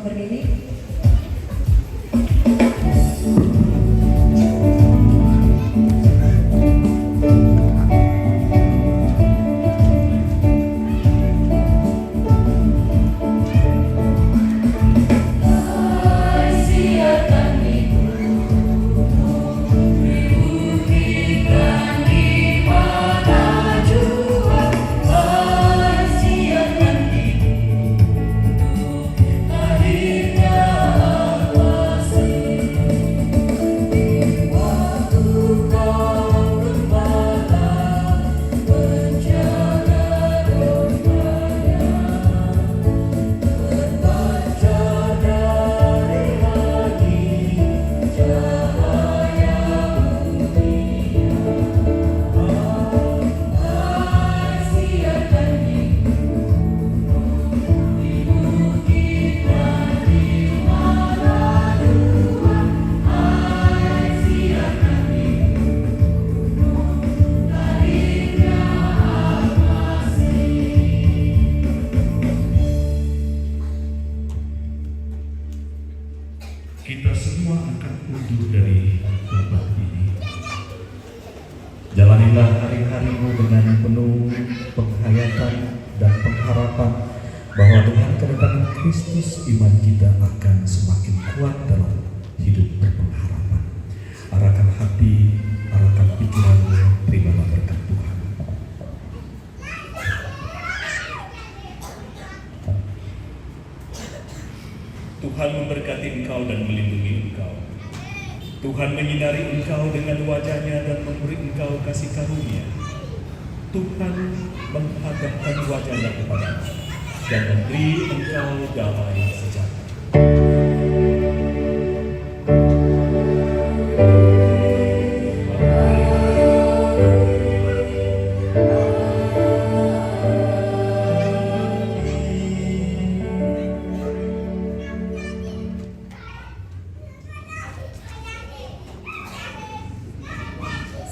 berdiri. Kita semua akan undur dari tempat ini. Jalanilah hari-harimu dengan penuh penghayatan dan pengharapan bahwa dengan kedatangan Kristus iman kita akan semakin kuat dalam hidup berpengharapan. Arahkan hati, arahkan pikiranmu, terimalah berkat Tuhan. Tuhan memberkati engkau dan melindungi engkau. Tuhan menyinari engkau dengan wajah-Nya dan memberi engkau kasih karunia. Tuhan menghadapkan wajah-Nya kepadamu dan memberi engkau damai sejahtera.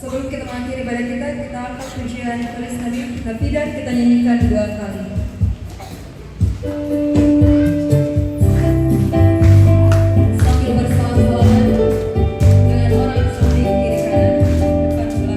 Sebelum kita mengakhiri ibadah kita angkat pujian tulis Nabi dan kita nyanyikan 2 kali. Sambil bersama-sama dengan orang samping kiri kanan, depan belakang.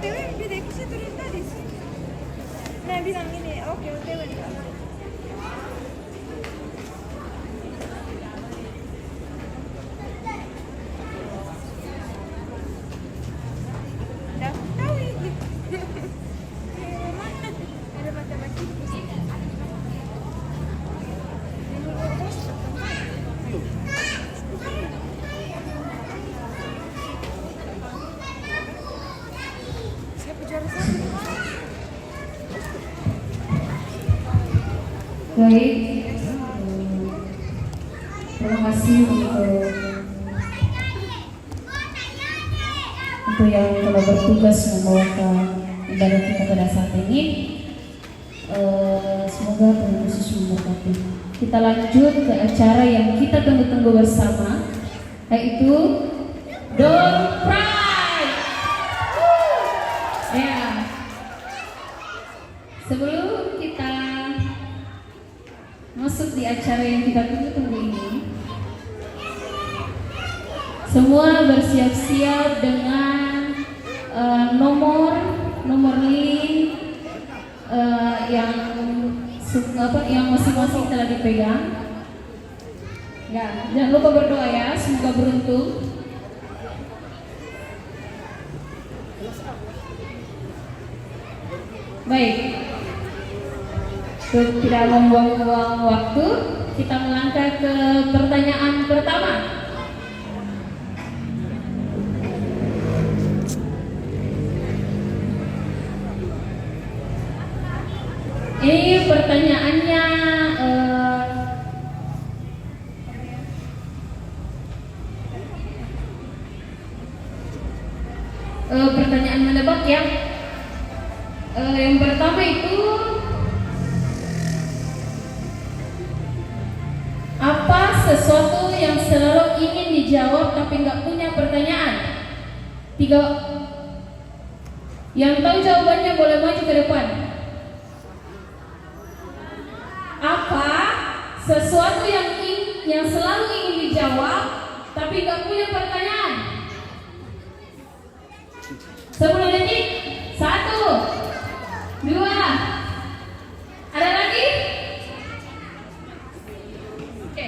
OTW beda aku sih turun tadi sih. Nah bilang ini, oke OTW enggak. Dah tahu ini. Ada matematika. Siapa juara satu? Baik, terima kasih untuk yang telah bertugas membawakan ibadah kita pada saat ini. Semoga Tuhan Yesus memberkati. Kita lanjut ke acara yang kita tunggu-tunggu bersama, yaitu Door Prize. Ya. Sebelum kita masuk di acara yang kita tunggu-tunggu ini, semua bersiap-siap dengan nomor link yang masing-masing telah dipegang. Ya, jangan lupa berdoa ya, semoga beruntung. Baik, tidak membuang-buang waktu, kita melangkah ke pertanyaan pertama. Ini pertanyaannya pertanyaan menebak ya. Yang pertama itu, apa sesuatu yang selalu ingin dijawab tapi nggak punya pertanyaan? 3. Yang tahu jawabannya boleh maju ke depan. Apa sesuatu yang selalu ingin dijawab tapi nggak punya pertanyaan? 10 detik. 1, 2. Ada lagi? Oke.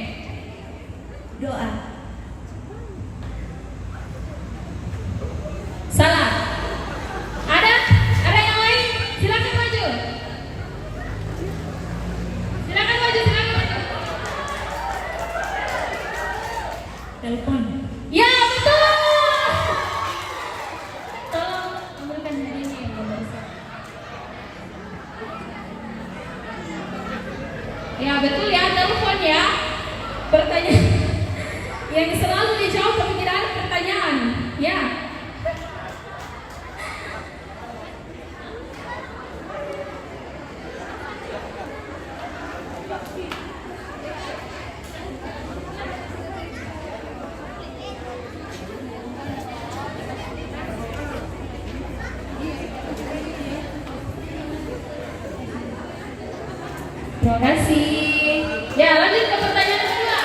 Doa. Salah. Ada yang lain? Silakan maju. Silakan maju. Telepon. Ya, betul. Tolong ambilkan ini yang nomor 1. Ya, betul ya, telepon ya. Pertanyaan yang selalu dijawab tapi tidak ada pertanyaan. Ya. Terima kasih. Ya, lanjut ke pertanyaan kedua.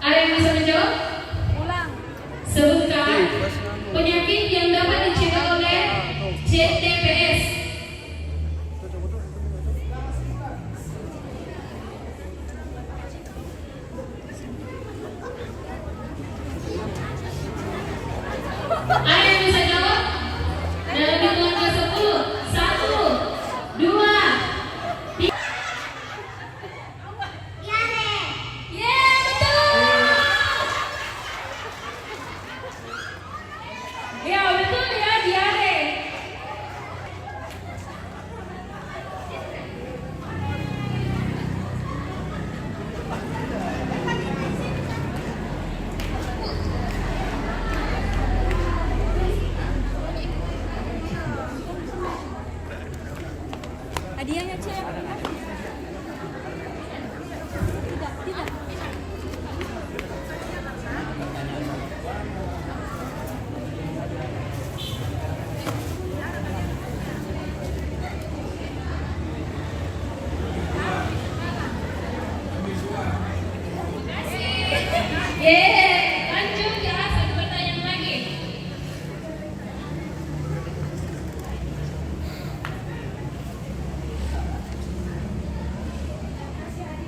Ada yang bisa menjawab? Ulang. Sebutkan penyakit yang dapat dicegah oleh CTPS.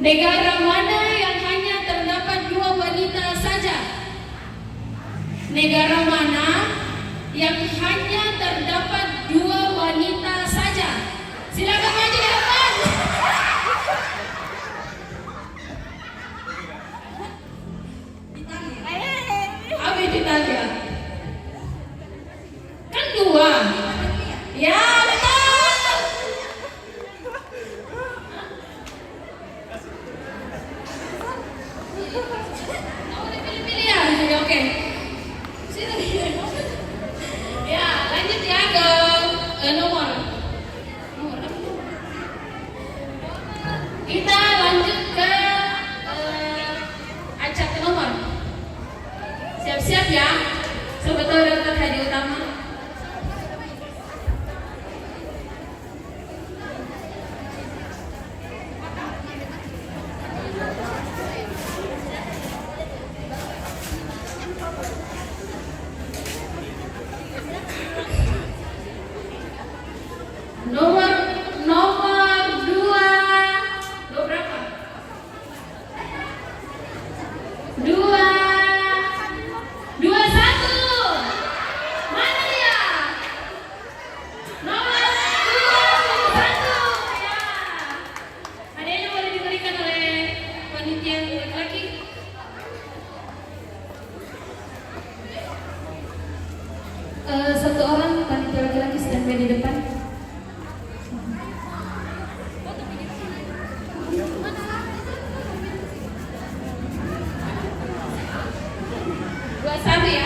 Negara mana yang hanya terdapat 2 wanita saja? Negara mana yang hanya terdapat 2 wanita saja? Silakan maju ke depan. Apa itu Italia? Kan 2. Ya, betul. Oh, pilih-pilih ya. Ya, oke. Sini. Ya, lanjut ya ke nomor. Kita lanjut ke acak ke nomor. Siap-siap ya. Sebetulnya Dr. Hadi Utama. Nomor 2. Nomor berapa? 2. 21. Mana dia? Nomor 21. Ya. Hadiahnya boleh diberikan oleh panitia laki-laki. Satu orang panitia laki-laki standby di depan. Satu ya.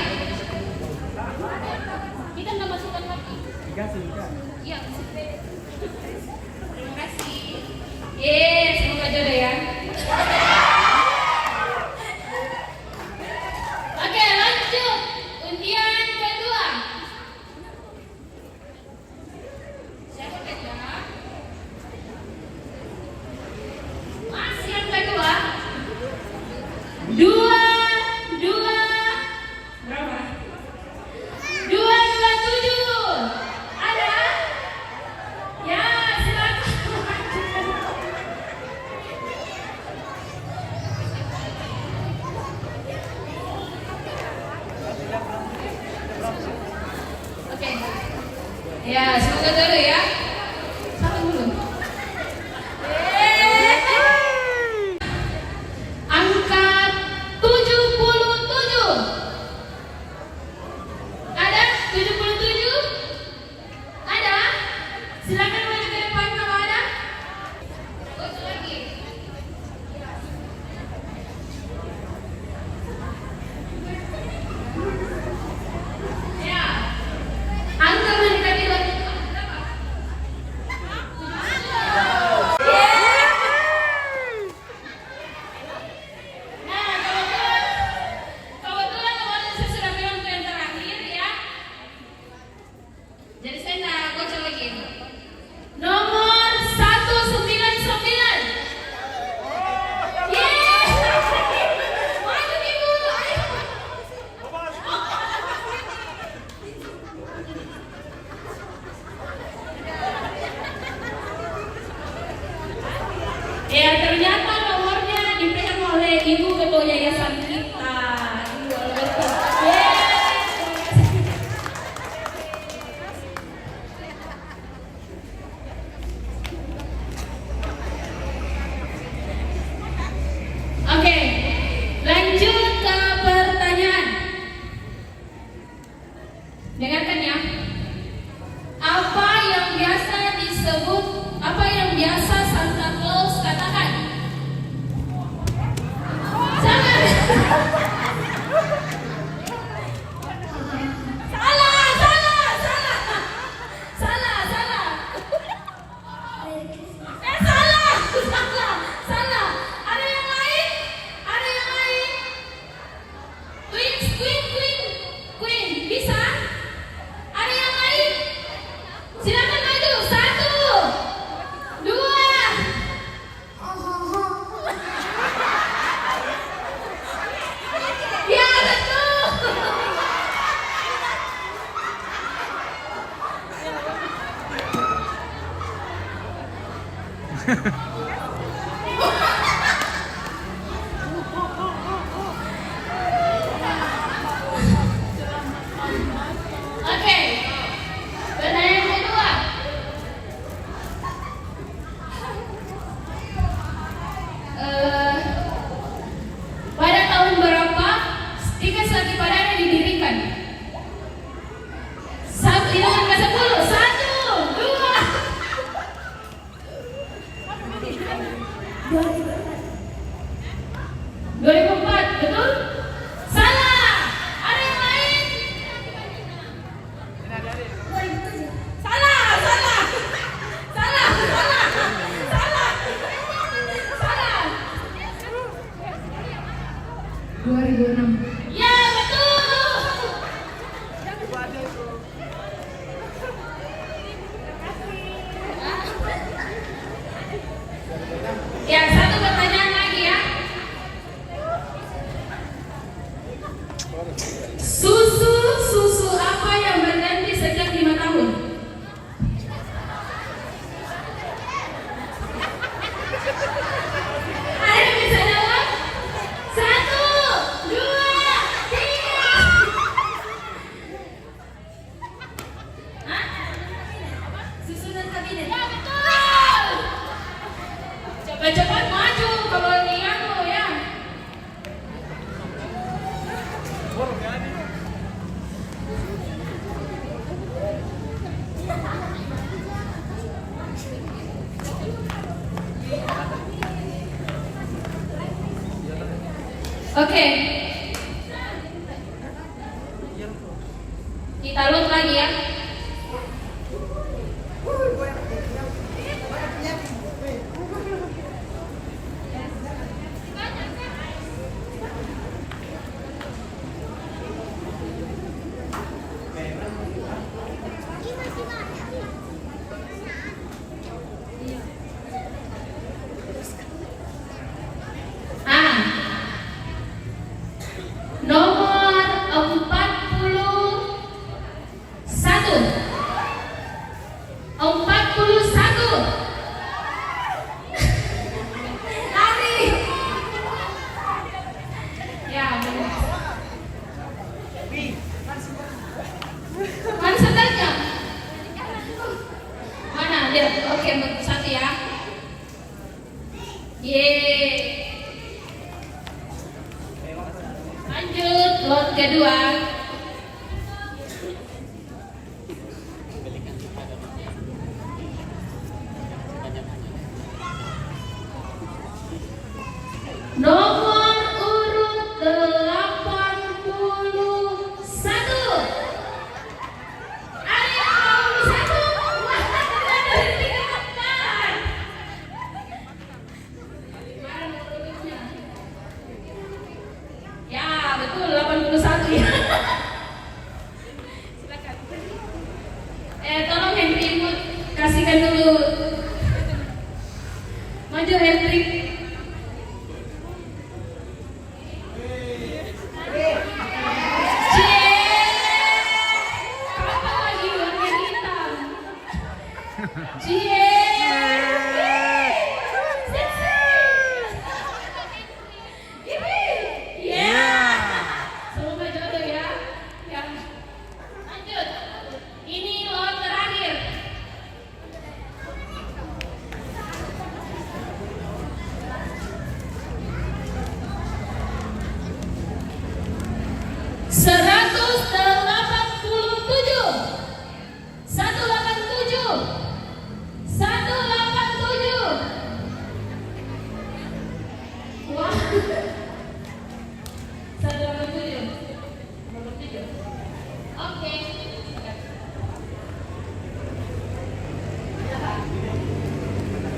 Kita nggak masukkan lagi. Iya. Terima kasih. Semoga jodoh ya. Oke, lanjut. Undian kedua. Siapa pegang? Masih yang kedua. 2. Berapa? 227. Ada? Ya, silakan. Oke. Ya, semoga jodoh ya. Satu dulu. Angka 77. Ada? 77? Ada? Silakan maju ke depan kalau ada. Satu lagi. Ya. Angka mendekati lagi. Berapa? 77. Nah, kebetulan kemarin saya sudah bilang untuk yang terakhir ya. Jadi saya nggak bocor lagi. Nomor 199. Maju ibu, ayo. Ya, ternyata nomornya diberikan oleh ibu ketua yayasan kita. Ibu Alberto. Oke, lanjut ke pertanyaan. Dengarkan ya. Apa yang biasa Santa Claus katakan? Jangan. Salah. Ada yang lain? Queen, bisa? Ada yang lain? Silakan maju. 1, 2. Ya, betul. Ya, satu pertanyaan lagi ya. Susu apa yang berganti setiap 5 tahun? Ada yang bisa jawab? 1, 2, 3. Hah? Susu dan kabinet. Ya betul. Cepat-cepat maju kalau ini anu ya. Oke. Kita load lagi ya. Nomor 41. 41. Lari. Ya, benar. Mana setelahnya? Mana? Lihat. Oke, satu ya. Yeay. Lanjut, lot kedua. Nomor urut 81. Ayo, 1. Wah, berhenti kapan? Mana urutnya? Ya, betul 81 ya. Silakan. Tolong Henry kasihkan dulu. Maju Henry. Apa lagi warna hitam? Semoga jodoh ya. Lanjut. Ini lot terakhir.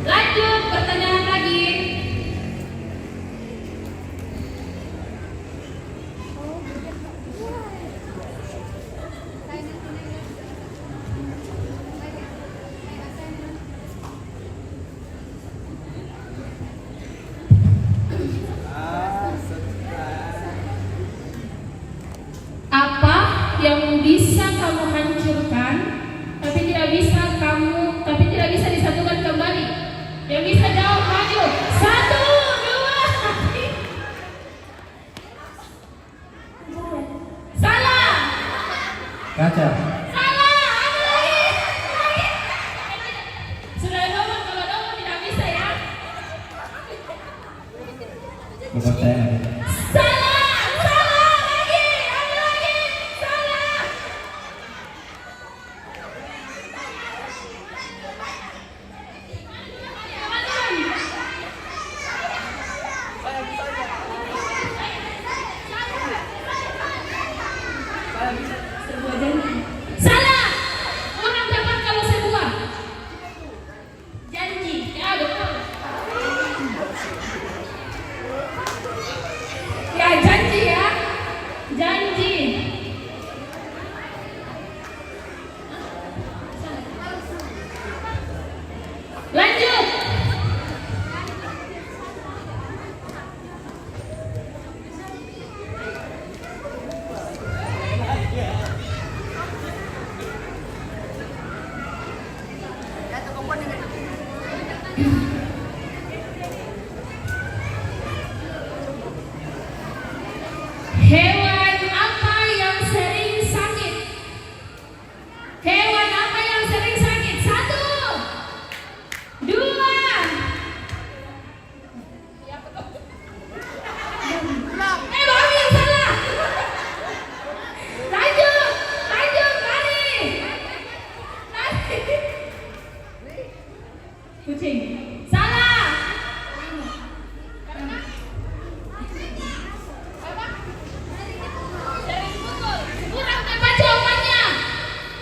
Lanjut, pertanyaan lagi. Apa yang bisa kamu hancurkan, tapi tidak bisa disatukan kembali? Yang bisa jawab maju. 1, 2. Salah. Kaca. Salah. Ada lagi. Sudah nomor, kalau nomor tidak bisa ya. Bukan saya. Salah. Salah lagi. Ada lagi. Salah. Sebuah janji. Salah. Orang dapat kalau sebuah janji. Ya betul. Hewan apa yang sering sakit? Hewan apa yang sering sakit? 1, 2. Baru yang salah. Lanjut, lari. Kucing. Salah. Kurang tepat jawabannya.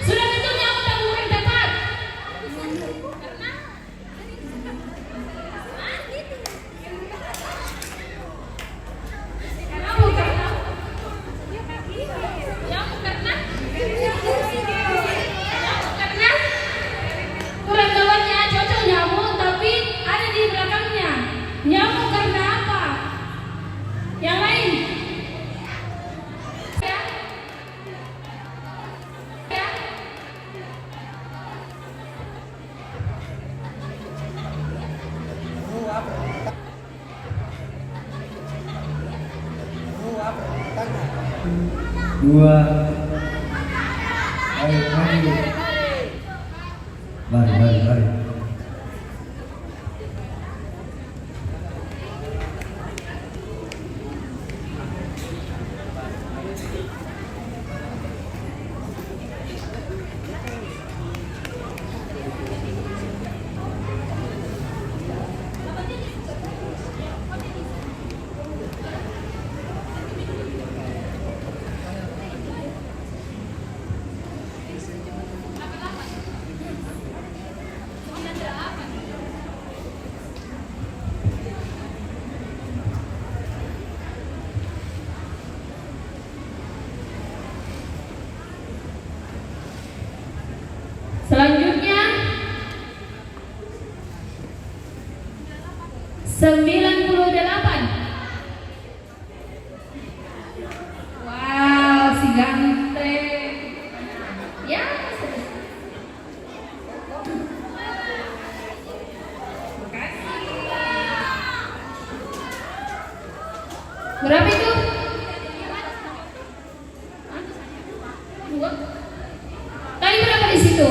Sudah betul nyamuk dan kurang tepat. Nyamuk karena kurang jawabannya cocok nyamuk tapi ada di belakangnya. Nyamuk karena apa? Yang lain? Ya. Ya. Dua, ayo lari. Selanjutnya 98. Wow, si ganteng. Ya. Makasih. Berapa itu? 2. Tadi berapa di situ?